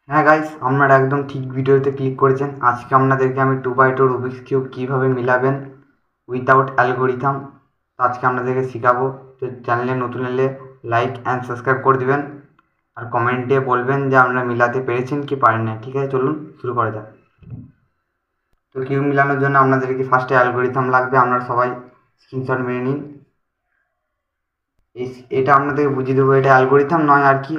হ্যাঁ গাইস, আপনারা একদম ঠিক ভিডিওতে ক্লিক করেছেন। আজকে আপনাদেরকে আমি 2x2 রুবিক্স কিউব কীভাবে মিলাবেন উইথাউট অ্যালগোরিথাম আজকে আপনাদেরকে শেখাবো। তো চ্যানেলে নতুন এলে লাইক অ্যান্ড সাবস্ক্রাইব করে দিবেন আর কমেন্টে বলবেন যে আপনারা মিলাতে পেরেছেন কি পারেন না। ঠিক আছে, চলুন শুরু করা যাক। তো কিউব মিলানোর জন্য আপনাদেরকে ফার্স্টে অ্যালগোরিথাম লাগবে। আপনারা সবাই স্ক্রিনশট মেরে নিন। এটা আপনাদেরকে বুঝিয়ে দেবো, এটা অ্যালগোরিথাম নয় আর কি।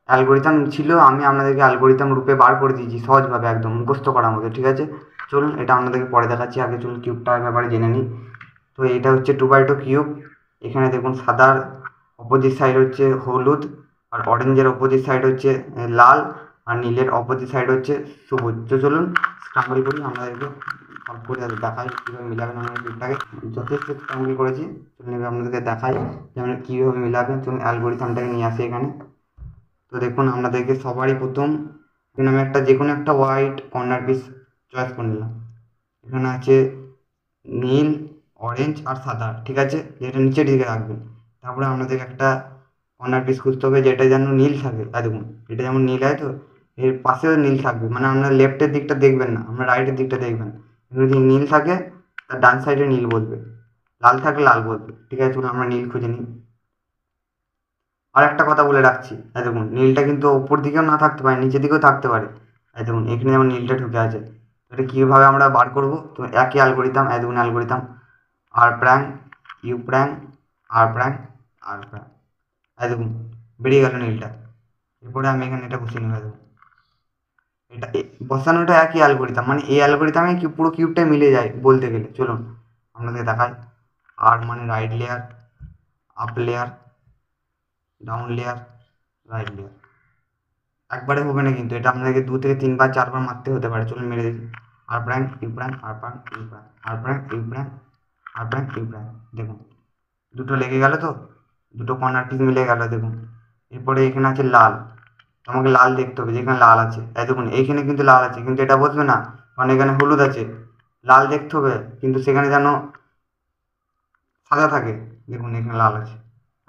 অ্যালগোরিথাম ছিল, আমি আপনাদেরকে অ্যালগোরিথাম রূপে বার করে দিয়েছি সহজভাবে, একদম মুখস্থ করার মতো। ঠিক আছে, চলুন এটা আপনাদেরকে পরে দেখাচ্ছি। আগে চলুন কিউবটার ব্যাপারে জেনে নিই। তো এটা হচ্ছে 2x2 কিউব। এখানে দেখুন সাদার অপোজিট সাইড হচ্ছে হলুদ, আর অরেঞ্জের অপোজিট সাইড হচ্ছে লাল, আর নীলের অপোজিট সাইড হচ্ছে সবুজ। তো চলুন স্ক্রাম্বল করি, আপনাদেরকে সলভ করে দেখাই কীভাবে মিলাবেন আমরা কিউবটাকে। যথেষ্ট স্ক্রাম্বল করেছি, চলুন এবার আপনাদেরকে দেখাই যে আমরা কীভাবে মিলাবেন। চলুন অ্যালগোরিথামটাকে নিয়ে আসি এখানে। তো দেখুন আপনাদেরকে সবারই প্রথম এখানে আমি যে কোনো একটা হোয়াইট কর্নার পিস চয়েস করে নিলাম। এখানে আছে নীল, অরেঞ্জ আর সাদা। ঠিক আছে, যেটা নিচের দিকে রাখবেন। তারপরে আপনাদেরকে একটা কর্নার পিস খুঁজতে হবে যেটা যেন নীল থাকে। আর দেখুন এটা যেমন নীল হয়, তো এর পাশেও নীল থাকবে, মানে আপনার লেফটের দিকটা দেখবেন না, আপনার রাইটের দিকটা দেখবেন। যদি নীল থাকে তার ডান সাইডে নীল বসবে, লাল থাকলে লাল বসবে। ঠিক আছে, চলুন আমরা নীল খুঁজে নিই। আর একটা কথা বলে রাখছি, এই দেখুন নীলটা কিন্তু ওপর দিকেও না থাকতে পারে, নিচের দিকেও থাকতে পারে। এই দেখুন এখানে যেমন নীলটা ঢুকে আছে। এটা কীভাবে আমরা বার করব? তো একই অ্যালগোরিথাম, এই দেখুন অ্যালগোরিথাম আর প্র্যাং ইউ প্র্যাং আর প্র্যাং আর প্র্যাং। এই দেখুন বেরিয়ে গেল নীলটা। এরপরে আমি এখানে এটা বসিয়ে নেব। দেখুন এটা বসানোটা একই অ্যালগোরিথাম, মানে এই অ্যালগোরিথামে কি পুরো কিউবটাই মিলে যায় বলতে গেলে। চলুন আপনাদের দেখাই। আর মানে right layer, up layer, down layer, right layer. একবারে হবে না কিন্তু, এটা আপনাকে 2 থেকে 3 বার 4 বার মারতে হতে পারে। চলুন মেরে দেখি। আর prank you prank R prank you prank R prank you prank R prank you প্র্যাং। দেখুন দুটো লেগে গেল, তো দুটো কর্নার পিস মিলে গেল। দেখুন এরপরে এখানে আছে লাল, আমাকে লাল দেখতে হবে যেখানে লাল আছে। এই দেখুন এইখানে কিন্তু লাল আছে, কিন্তু এটা বসবে না, কারণ এখানে হলুদ আছে। লাল দেখতে হবে কিন্তু সেখানে যেন সাদা থাকে। দেখুন এখানে লাল আছে,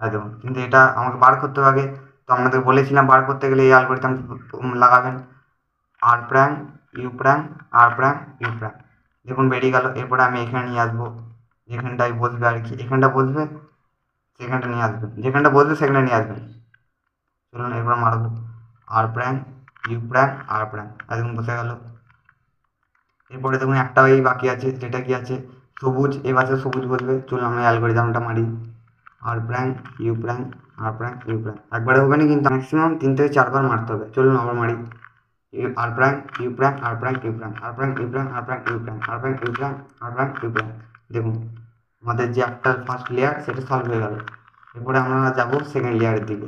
এই দেখুন, কিন্তু এটা আমাকে বার করতে হবে আগে। তো আপনাদের বলেছিলাম বার করতে গেলে এই অ্যালগোরিথাম লাগাবেন। আর prank you prank R prank you প্র্যাং। দেখুন বেরিয়ে গেল। এরপরে আমি এখানে নিয়ে আসবো, যেখানটায় বসবে আর কি, এখানটা বসবে সেখানটা নিয়ে আসবেন, যেখানটা বসবে সেখানে নিয়ে আসবেন। চলুন এরপর মারবো R prank you prank R prime. দেখুন বসে গেল। এরপরে দেখুন একটা এই বাকি আছে, যেটা কি আছে সবুজ, এই পাশে সবুজ বসবে। চলুন আমরা অ্যালগোরিথামটা মারি। আর prank you prank R prank you prime. একবারে হবে না কিন্তু, ম্যাক্সিমাম 3 থেকে 4 বার মারতে হবে। চলুন আবার মারি। আর prank you prank R prank you prank R prank you prank R prank you prank R prank you prank R prank you প্র্যাং। দেখুন আমাদের যে একটা ফার্স্ট লেয়ার সেটা সলভ হয়ে গেল। এরপরে আমরা যাবো সেকেন্ড লেয়ারের দিকে।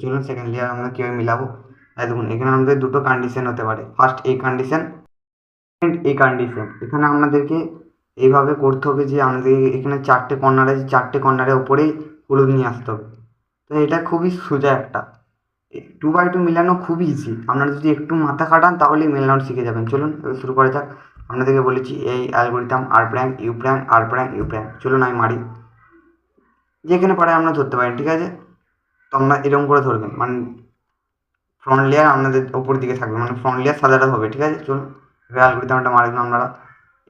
চলুন সেকেন্ড লেয়ার আমরা কীভাবে মিলাবো। দেখুন এখানে আমাদের দুটো কন্ডিশন হতে পারে, ফার্স্ট এই কন্ডিশন এন্ড এই কন্ডিশন। এখানে আপনাদেরকে এইভাবে করতে হবে যে আমাদের এখানে 4টে কর্নার আছে, 4টে কর্নারের ওপরেই হলুদ নিয়ে আসতে হবে। তো এটা খুবই সোজা একটা 2x2 মেলানো খুবই ইজি। আপনারা যদি একটু মাথা খাটান তাহলেই মেলানো শিখে যাবেন। চলুন এবার শুরু করা যাক। আপনাদেরকে বলেছি এই অ্যালগোরিথাম আর prank you prank R prank you প্র্যাং। চলুন আমি মারি, যেখানে পারে আপনারা ধরতে পারেন। ঠিক আছে, তো আপনারা এরকম করে ধরবেন, মানে ফ্রন্ট লেয়ার আপনাদের ওপর দিকে থাকবে, মানে ফ্রন্ট লেয়ার সাদাটা হবে। ঠিক আছে, চলুন এবার অ্যালগোরিথামটা মারবেন আপনারা।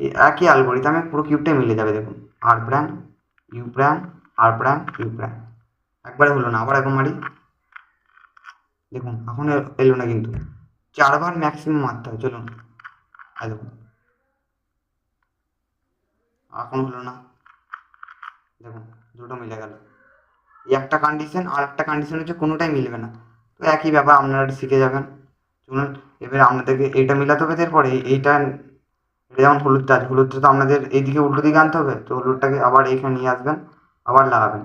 এই একই অ্যালগোরিথামে পুরো কিউবটাই মিলে যাবে। দেখুন R prank you prank R prank you prime. একবারে হলো না, আবার এখন মারি। দেখুন এখন এলো না কিন্তু, 4 বার ম্যাক্সিমাম মারতে হয়। চলুন দেখুন এখন হলো না। দেখুন দুটো মিলে গেল। এই একটা কন্ডিশন আর একটা কন্ডিশন হচ্ছে কোনোটাই মিলবে না। তো একই ব্যাপার, আপনারা শিখে যাবেন। চলুন এবারে আপনাদেরকে এইটা মিলাতে হবে। এরপরে এইটা এটা যেমন হলুদটা আছে, হলুদটা তো আপনাদের এইদিকে উল্টো দিকে আনতে হবে। তো হলুদটাকে আবার এইখানে নিয়ে আসবেন, আবার লাগাবেন।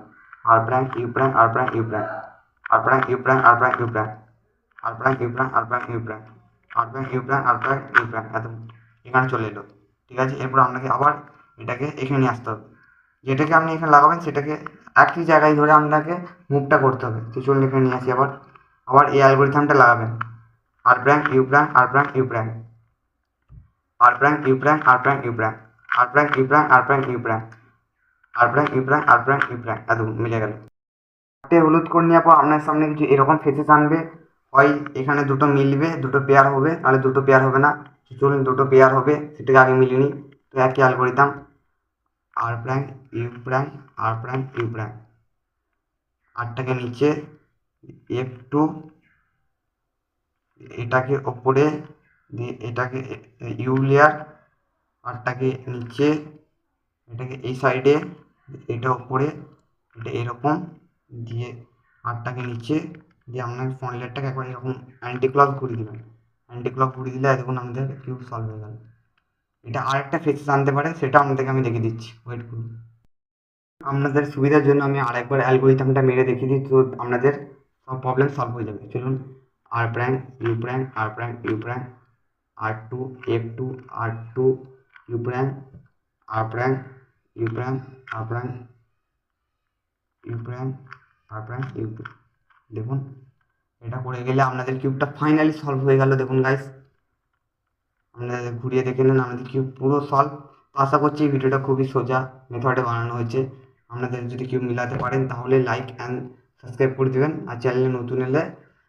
আর prank you prank R prank you prank R prank you prank R prank you prank R prank you prank R prank you prank R prank you prank R prank you prime. একদম এখানে চলে এলো। ঠিক আছে, এরপর আপনাকে আবার এটাকে এখানে নিয়ে আসতে হবে। যেটাকে আপনি এখানে লাগাবেন সেটাকে একই জায়গায় ধরে আপনাকে মুভটা করতে হবে। তো চলুন এখানে নিয়ে আসি আবার। আবার এই অ্যালগোরিথামটা লাগাবেন। আর prank you prank R prank you prank R prank you prank R prank you prank R prank you prank R prank you prank R prank you prank R prank you prime. একদম মিলে গেল। চারটে হলুদ করে নেওয়ার পর আপনার সামনে কিছু এরকম ফেসেস আনবে। হয় এখানে দুটো মিলবে, দুটো পেয়ার হবে, নাহলে দুটো পেয়ার হবে না। চলুন দুটো পেয়ার হবে সেটাকে আগে মিলিয়ে নিই। তো একই অ্যালগরিদম, আর prime U prime R prime U prime, আরটাকে নিচে F2, এটাকে ওপরে দিয়ে এটাকে ইউ লেয়ার, আরটাকে নিচে, এটাকে এই সাইডে, এটা ওপরে, এটা এরকম দিয়ে আরটাকে নিচে দিয়ে আপনার ফ্রন্ট লেয়ারটাকে একবার এরকম অ্যান্টি ক্লক ঘুরিয়ে দেবেন। অ্যান্টি ক্লক ঘুরিয়ে দিলে দেখুন আমাদের কিউব সলভ হয়ে গেল। এটা আরেকটা ফেসেস আনতে পারে, সেটা আপনাদেরকে আমি দেখিয়ে দিচ্ছি, ওয়েট করুন। আপনাদের সুবিধার জন্য আমি আরেকবার অ্যালগরিদমটা মেরে দেখিয়ে দিই, তো আপনাদের সব প্রবলেম সলভ হয়ে যাবে। চলুন, R prime U prime R prime U prime, R2 F2 R2 U prime R prime U prime R prime U prime R prime U prime. দেখুন এটা করে গেলে আপনাদের কিউবটা ফাইনালি সলভ হয়ে গেল। দেখুন গাইস, আপনাদের ঘুরিয়ে দেখে নিন আমাদের কিউব পুরো সলভ। আশা করছি এই ভিডিওটা খুবই সোজা মেথডে বানানো হয়েছে। আপনাদের যদি কিউব মিলাতে পারেন তাহলে লাইক অ্যান্ড সাবস্ক্রাইব করে দেবেন, আর চ্যানেলে নতুন এলে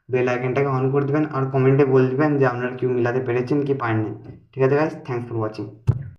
বেল আইকনটাকে অন করে দেবেন, আর কমেন্টে বলে দেবেন যে আপনারা কিউব মিলাতে পেরেছেন কি পারেননি। ঠিক আছে গাইস, থ্যাংকস ফর ওয়াচিং।